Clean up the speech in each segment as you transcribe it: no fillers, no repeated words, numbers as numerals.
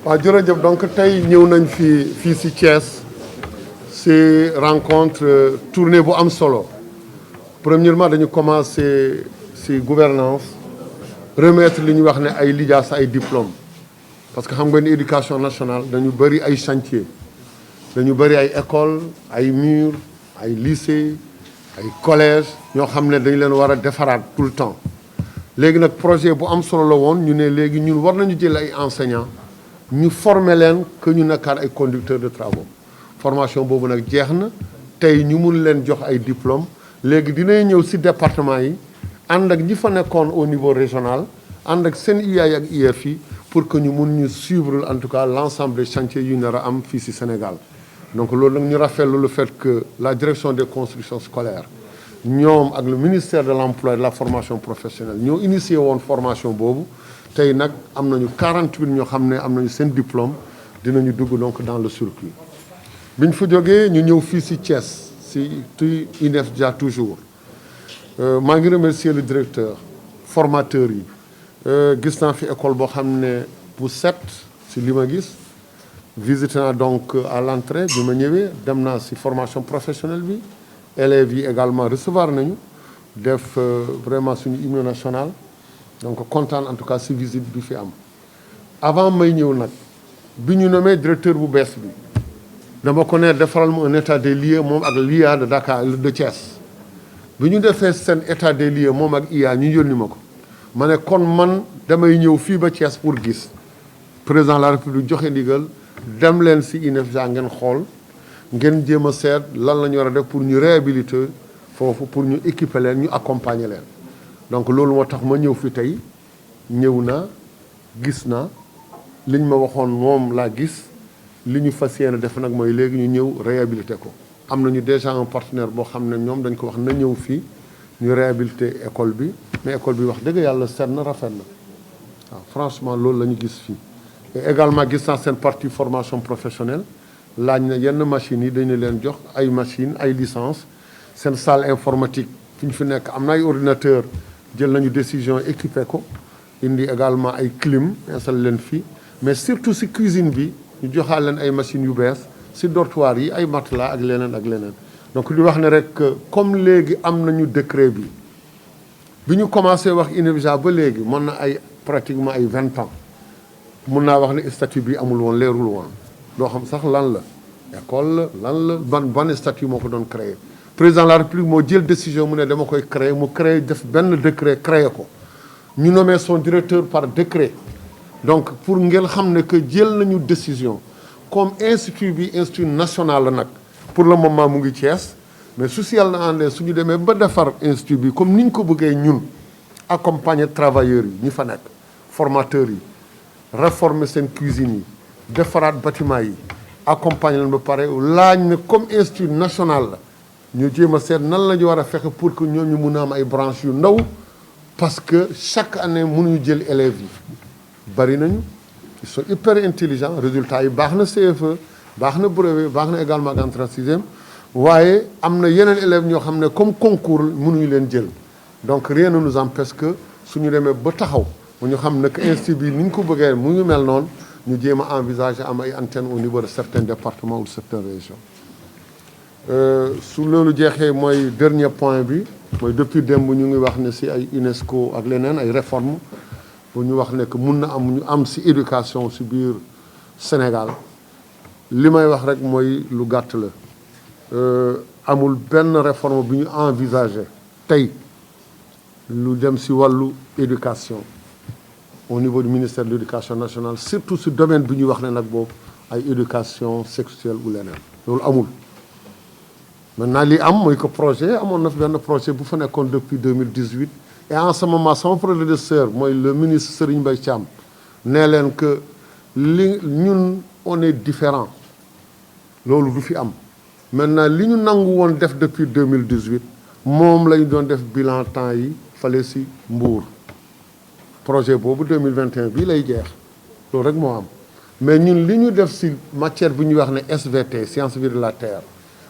waaw jërëjëf donc tey ñëw nañ fii si Thiès si rencontre tournée bu am solo premièrement dañu commencé si gouvernance remettre li ñu wax ne ay lijaasa ay diplôme parce que xam nga ni éducation nationale dañu bëri ay chantier dañu bëri ay école ay mur ay lycée ay collège ñoo xam ne dañu leen war a defaraat tout le temps léegi nag projet bu am solo la woon ñu ne léegi ñun war nañu jël ay enseignants ñu former leen que ñu nekkaat ay conducteurs de travaux formation boobu nag jeex na tey ñu mun leen jox ay diplôme léegi dinañ ñëw si département yi ànd ak ñi fa nekkoon au niveau régional ànd ak seen UAI ak IEF yi pour que ñu mun ñu suivre en tout cas l' ensemble des chantiers yu nar a am fii si Sénégal donc loolu nag ñu rafetlu le fait que la direction des constructions scolaires ñoom ak le ministère de l' emploi et de la formation professionnelle ñoo initié woon formation boobu tey nag am nañu 48 ñoo xam ne am nañu seen diplôme dinañu dugg donc dans le circuit bi ñu fa jógee ñu ñëw fii si Thiès si tuy INEFJA toujours maa ngi remercier le directeur formateur yi gis naa fi école boo xam ne bu set si li ma gis visité naa donc à l'entrée bi ma ñëwee dem naa si formation professionnelle bi élèves yi également recevoir nañu def vraiment suñu hymne national donc kontaan en tout cas si visite bi fi am avant may ñëw nag bi ñu nommé directeur bu bees bi dama ko ne defaral ma un état des lieux moom ak l'IA de Dakar de Thiès bi ñu defee seen état des lieux moom ak IA ñu yónni ma ko ma ne kon man damay ñëw fii ba Thiès pour gis président de la République joxe ndigal dem leen si INEFJA ngeen xool ngeen jéem a seet lan la ñu war a def pour ñu réhabiliter foofu pour ñu équiper leen ñu accompagner leen donc loolu moo tax ma ñëw fi tey ñëw na gis na liñ ma waxoon moom laa gis li ñu fas yéene def nag mooy léegi ñu ñëw réhabiliter ko am nañu déjà un partenaire boo xam ne ñoom dañ ko wax na ñëw fii ñu réhabiliter école bi mais école bi wax dëgg yàlla seet na rafet na waaw franchement loolu la ñu gis fii et également gis naa seen partie formation professionnelle laaj na yenn machines yi dañu leen jox ay machines ay licence seen salle informatique fi ñu fi nekk am na ay ordinateur jël nañu décision équipé ko indi également ay clim installé leen fii mais surtout si cuisine bi ñu joxaal leen ay machines yu bees si dortoir yi ay matelas ak leneen ak leneen donc di wax ne rek comme léegi am nañu décret bi ñu commencé wax INEFJA ba léegi mën na ay pratiquement ay 20 ans mun naa wax ne statut bi amul woon leerul woon doo xam sax lan la école lan la ban statut moo ko doon créé président de la République moo jël décision mu ne dama koy créer mu créé def benn décret créé ko ñu nommé son directeur par décret donc pour ngeen xam ne que jël nañu décision comme institut bi institut national la nag pour le moment mu ngi Thiès mais su si yàlla na àndee suñu demee ba defar institut bi comme ni ñu ko bëggee ñun accompagner travailleurs yi ñi fa nekk formateurs yi réformer seen cuisine yi defaraat bâtiment yi accompagner leen ba pare laaj ne comme institut national la ñu jéem a seet nan la ñu war a fexe pour que ñoom ñu mun a am ay branches yu ndaw parce que chaque année mënuñu jël élèves yi bari nañu ils sont hyper intelligents résultats yi baax na CFE baax na brevet baax na également entrée en sixième waaye am na yeneen élèves ñoo xam ne comme concours mënuñu leen jël donc rien ne nous empêche que suñu demee ba taxaw ñu xam ne que institut bi ni ñu ko bëggee mu ngi mel noonu ñu jéem a envisager am ay antennes au niveau de certains départements ou de certaines régions su loolu jeexee mooy dernier point bi mooy depuis démb ñu ngi wax ne si ay UNESCO ak leneen ay réformes bu ñu wax ne que mun na am ñu am si éducation si biir Sénégal li may wax rek mooy lu gàtt la amul benn réforme bi ñu envisagé tey lu dem si wàllu éducation au niveau du ministère de l'éducation nationale surtout si domaine bi ñuy wax ne nag boobu ay éducation sexuelle ou leneen loolu amul maintenant li am mooy que projet amoon na fi benn projet bu fa nekkoon depuis 2018 et en ce moment sama prédécesseur mooy le ministre Serigne Mbaye Thiam nee leen que li ñun on est différent loolu du fi am maintenant li ñu nangu woon def depuis 2018 moom lañu doon def bilan temps yi fale si Mbour projet boobu 2021 bii lay jeex loolu rek moo am mais ñun li ñu def si matière bi ñuy wax ne SVT sciences vie de la terre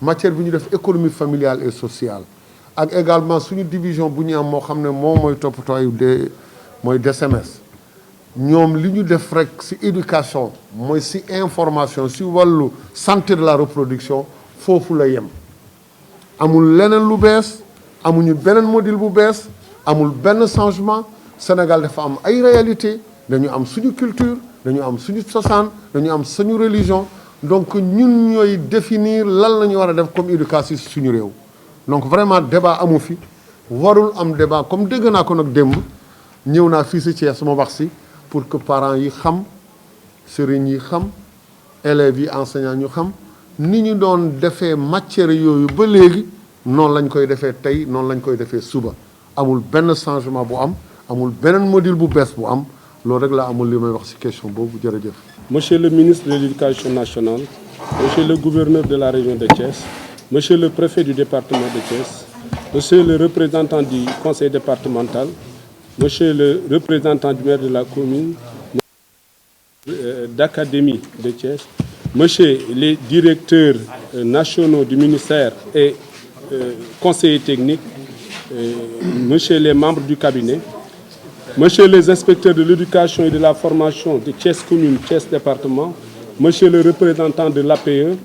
matière bi ñu def économie familiale et sociale ak également suñu division bu ñu am moo xam ne moom mooy toppatoo ay mooy DSMS ñoom li ñu def rek ci éducation mooy ci information ci wàllu santé de la reproduction foofu la yem amul leneen lu bees amuñu beneen modèle bu bees amul benn changement Sénégal dafa am ay réalité dañu am suñu culture dañu am suñu cosaan dañu am suñu religion donc ñun ñooy définir lan la ñu war a def comme éducation ci suñu réew donc vraiment débat amu fi warul am débat comme dégg naa ko nag démb ñëw naa fii ci Thiès ma wax ci pour que parents yi xam sëriñ yi xam élèves yi enseignants ñu xam ni ñu doon defee matière yooyu ba léegi noonu lañ koy defee tey noonu lañ koy defee suba amul benn changement bu am amul beneen modèle bu bees bu am loolu rek la amul li may wax ci question boobu jërëjëf. Monsieur le ministre de l'Éducation nationale, Monsieur le gouverneur de la région de Thiès, Monsieur le préfet du département de Thiès, Monsieur le représentant du conseil départemental, Monsieur le représentant du maire de la commune d'académie de Thiès, Monsieur les directeurs nationaux du ministère et conseillers techniques, Monsieur les membres du cabinet, Monsieur les inspecteurs de l'éducation et de la formation de Thiès commune, Thiès département, Monsieur le représentant de l'APE,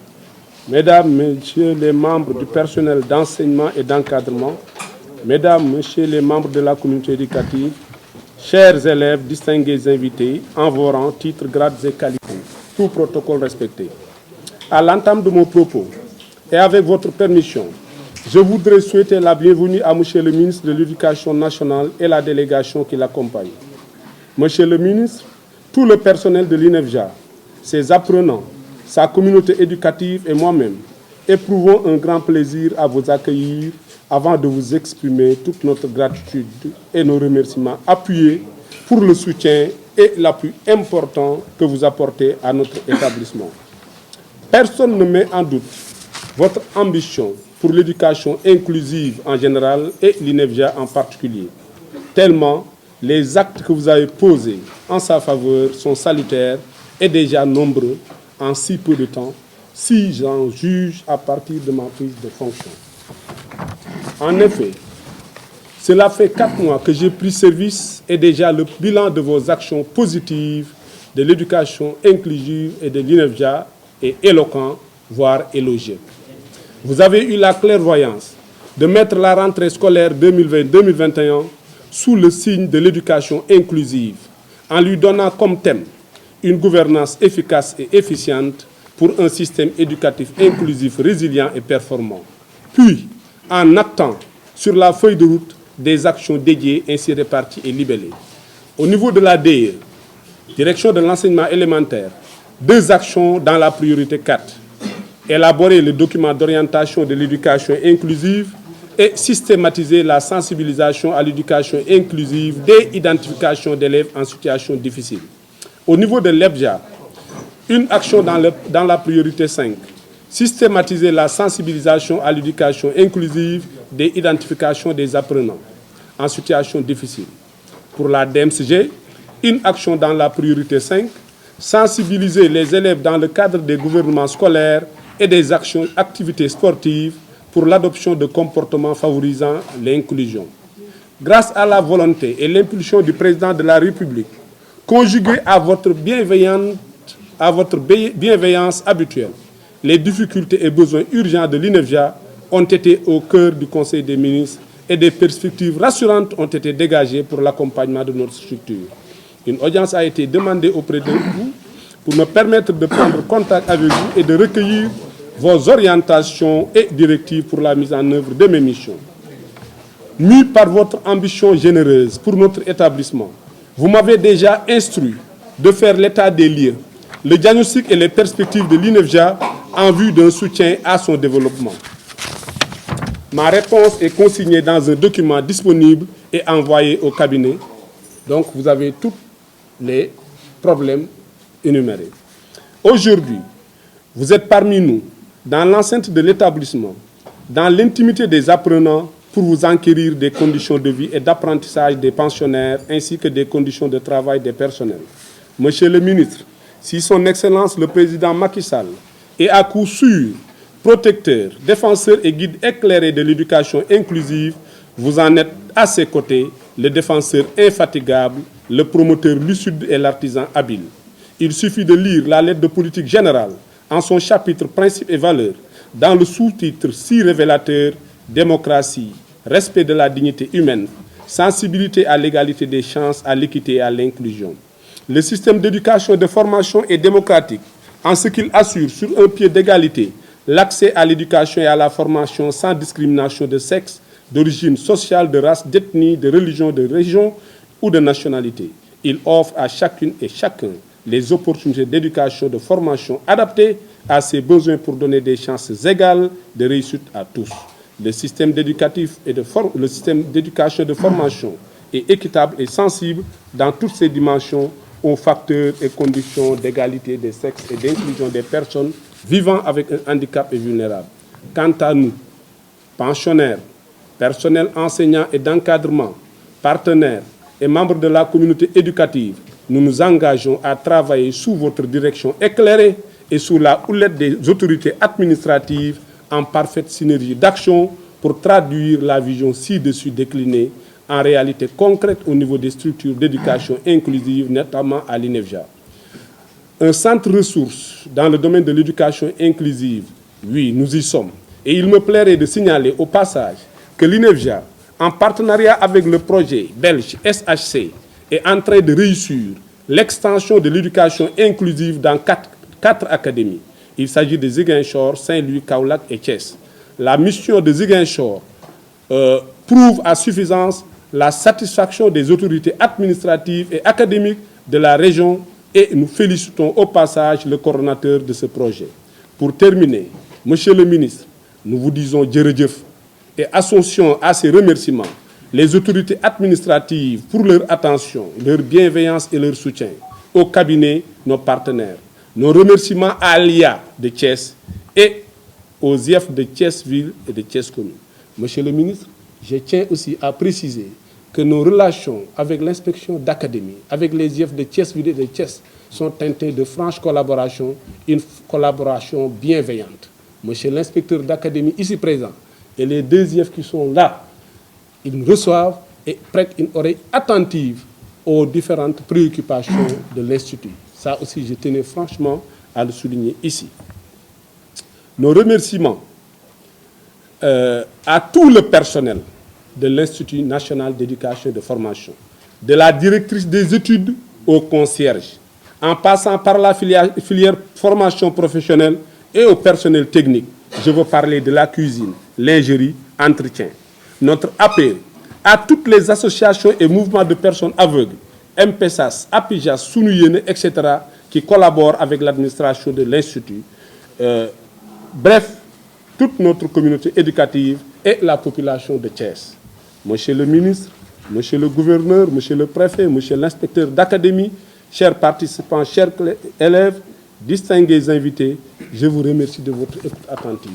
Mesdames, Messieurs les membres du personnel d'enseignement et d'encadrement, Mesdames, Messieurs les membres de la communauté éducative, chers élèves, distingués invités, en vos rangs, titres, grades et qualités, tout protocole respecté. À l'entame de mon propos, et avec votre permission, je voudrais souhaiter la bienvenue à Monsieur le ministre de l'Éducation nationale et la délégation qui l'accompagne. Monsieur le ministre, tout le personnel de l'INEFJA, ses apprenants, sa communauté éducative et moi-même, éprouvons un grand plaisir à vous accueillir avant de vous exprimer toute notre gratitude et nos remerciements appuyés pour le soutien et l'appui important que vous apportez à notre établissement. Personne ne met en doute votre ambition pour l'éducation inclusive en général et l'INEFJA en particulier, tellement les actes que vous avez posés en sa faveur sont salutaires et déjà nombreux en si peu de temps, si j'en juge à partir de ma prise de fonction. En effet, cela fait 4 mois que j'ai pris service et déjà le bilan de vos actions positives de l'éducation inclusive et de l'INEFJA est éloquent, voire élogieux. Vous avez eu la clairvoyance de mettre la rentrée scolaire 2020-2021 sous le signe de l'éducation inclusive, en lui donnant comme thème une gouvernance efficace et efficiente pour un système éducatif inclusif, résilient et performant. Puis, en actant sur la feuille de route des actions dédiées ainsi réparties et libellées. Au niveau de la DE, direction de l'enseignement élémentaire, 2 actions dans la priorité 4. Élaborer le document d'orientation de l'éducation inclusive et systématiser la sensibilisation à l'éducation inclusive dès l'identification d'élèves en situation difficile. Au niveau de l'EBJA, une action dans la priorité 5. Systématiser la sensibilisation à l'éducation inclusive dès l'identification des apprenants en situation difficile. Pour la DMCG, une action dans la priorité 5. Sensibiliser les élèves dans le cadre des gouvernements scolaires et des activités sportives pour l'adoption de comportements favorisant l'inclusion. Grâce à la volonté et l'impulsion du président de la République, conjuguée à votre bienveillance habituelle, les difficultés et besoins urgents de l'INEFJA ont été au cœur du Conseil des ministres et des perspectives rassurantes ont été dégagées pour l'accompagnement de notre structure. Une audience a été demandée auprès de vous pour me permettre de prendre contact avec vous et de recueillir vos orientations et directives pour la mise en œuvre de mes missions. Mû par votre ambition généreuse pour notre établissement, vous m'avez déjà instruit de faire l'état des lieux, le diagnostic et les perspectives de l'INEFJA en vue d'un soutien à son développement. Ma réponse est consignée dans un document disponible et envoyé au cabinet. Donc, vous avez tous les problèmes énumérés. Aujourd'hui, vous êtes parmi nous, dans l'enceinte de l'établissement, dans l'intimité des apprenants, pour vous enquérir des conditions de vie et d'apprentissage des pensionnaires, ainsi que des conditions de travail des personnels. Monsieur le ministre, si son Excellence le Président Macky Sall est à coup sûr protecteur, défenseur et guide éclairé de l'éducation inclusive, vous en êtes à ses côtés, le défenseur infatigable, le promoteur lucide et l'artisan habile. Il suffit de lire la lettre de politique générale en son chapitre Principes et valeurs, dans le sous-titre si révélateur démocratie, respect de la dignité humaine, sensibilité à l'égalité des chances, à l'équité et à l'inclusion. Le système d'éducation et de formation est démocratique en ce qu'il assure sur un pied d'égalité l'accès à l'éducation et à la formation sans discrimination de sexe, d'origine sociale, de race, d'ethnie, de religion, de région ou de nationalité. Il offre à chacune et chacun les opportunités d'éducation, de formation adaptées à ses besoins pour donner des chances égales de réussite à tous. Le système d'éducation et de formation est équitable et sensible dans toutes ses dimensions aux facteurs et conditions d'égalité des sexes et d'inclusion des personnes vivant avec un handicap et vulnérables. Quant à nous, pensionnaires, personnel enseignant et d'encadrement, partenaires et membres de la communauté éducative, nous nous engageons à travailler sous votre direction éclairée et sous la houlette des autorités administratives en parfaite synergie d'action pour traduire la vision ci-dessus déclinée en réalité concrète au niveau des structures d'éducation inclusive, notamment à l'INEFJA. Un centre ressources dans le domaine de l'éducation inclusive, oui, nous y sommes. Et il me plairait de signaler au passage que l'INEFJA, en partenariat avec le projet belge SHC, est en train de réussir l'extension de l'éducation inclusive dans quatre académies. Il s'agit de Ziguinchor, Saint-Louis, Kaolack et Thiès. La mission de Ziguinchor prouve à suffisance la satisfaction des autorités administratives et académiques de la région et nous félicitons au passage le coordonnateur de ce projet. Pour terminer, Monsieur le ministre, nous vous disons djérëjëf et associons à ces remerciements les autorités administratives pour leur attention, leur bienveillance et leur soutien, au cabinet, nos partenaires. Nos remerciements à l'IA de Thiès et aux IEF de Thiès-Ville et de Thiès Commune. Monsieur le ministre, je tiens aussi à préciser que nos relations avec l'inspection d'académie, avec les IEF de Thiès-Ville et de Thiès, sont teintées de franche collaboration, une collaboration bienveillante. Monsieur l'inspecteur d'académie ici présent et les deux IEF qui sont là, ils nous reçoivent et prêtent une oreille attentive aux différentes préoccupations de l'Institut. Ça aussi, je tenais franchement à le souligner ici. Nos remerciements à tout le personnel de l'Institut national d'éducation et de formation, de la directrice des études au concierge, en passant par la filière formation professionnelle et au personnel technique. Je veux parler de la cuisine, lingerie, entretien. Notre appel à toutes les associations et mouvements de personnes aveugles, MPSAS, APIJAS, Sunuyene, etc., qui collaborent avec l'administration de l'Institut. Bref, toute notre communauté éducative et la population de Thiès. Monsieur le ministre, monsieur le gouverneur, monsieur le préfet, monsieur l'inspecteur d'académie, chers participants, chers élèves, distingués invités, je vous remercie de votre écoute attentive.